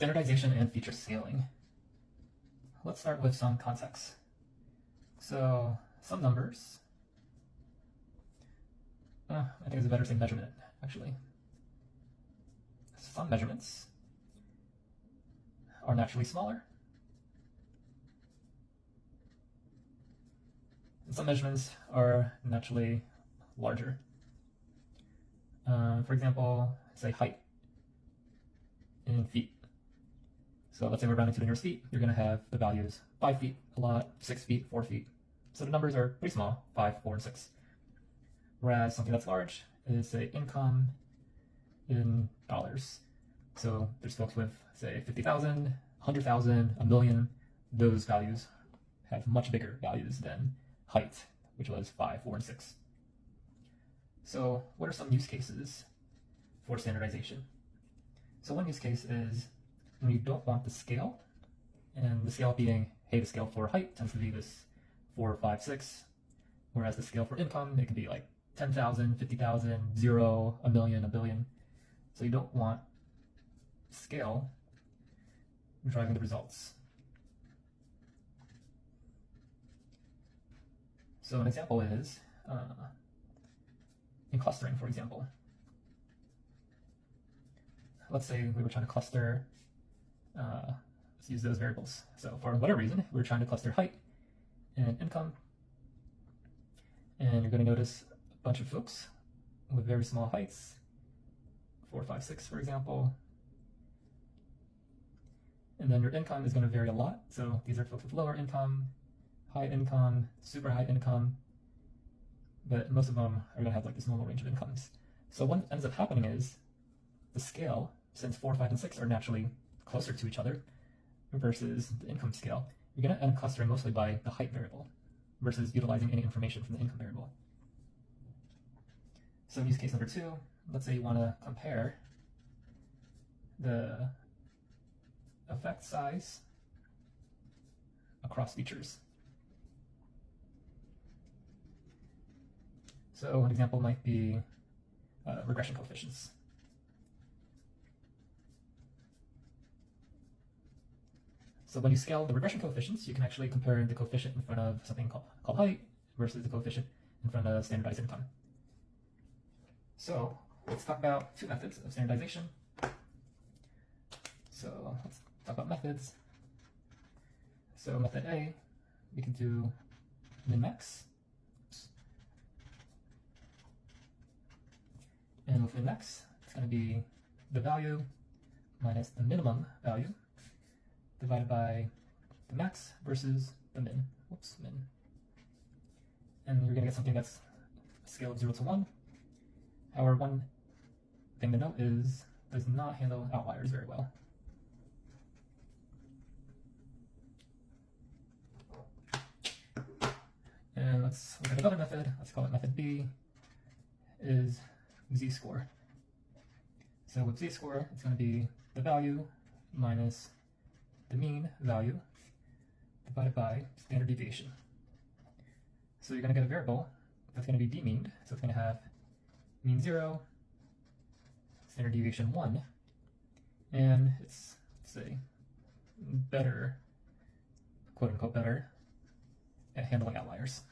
Standardization and feature scaling. Let's start with some context. So some numbers, I think it's better to say measurement, actually. Some measurements are naturally smaller, and some measurements are naturally larger. For example, say height in feet. So let's say we're rounding to the nearest feet, you're going to have the values 5 feet, a lot, 6 feet, 4 feet. So the numbers are pretty small, 5, 4, and 6. Whereas something that's large is, say, income in dollars. So there's folks with, say, 50,000, 100,000, a million. Those values have much bigger values than height, which was 5, 4, and 6. So what are some use cases for standardization? So one use case is when you don't want the scale, and the scale being, hey, the scale for height tends to be this 4, 5, 6, whereas the scale for income, it can be like 10,000, 50,000, 0, a million, a billion. So you don't want scale driving the results. So an example is in clustering, for example. Let's say we were trying to cluster, let's use those variables. So for whatever reason, we're trying to cluster height and income. And you're going to notice a bunch of folks with very small heights, 4, 5, 6, for example. And then your income is going to vary a lot. So these are folks with lower income, high income, super high income, but most of them are going to have like this normal range of incomes. So what ends up happening is the scale, since 4, 5, and 6 are naturally closer to each other versus the income scale, you're going to end up clustering mostly by the height variable versus utilizing any information from the income variable. So use case number 2, let's say you want to compare the effect size across features. So an example might be regression coefficients. So when you scale the regression coefficients, you can actually compare the coefficient in front of something called height versus the coefficient in front of standardized income. So let's talk about 2 methods of standardization. So let's talk about methods. So method A, we can do min-max. And with min-max, it's going to be the value minus the minimum value divided by the max versus the min. Min. And you're going to get something that's scaled 0 to 1. However, one thing to note is it does not handle outliers very well. And let's look at another method. Let's call it method B, is z-score. So with z-score, it's going to be the value minus the mean value divided by standard deviation. So you're going to get a variable that's going to be d-meaned. So it's going to have mean 0, standard deviation 1, and it's, say, better, quote unquote better, at handling outliers.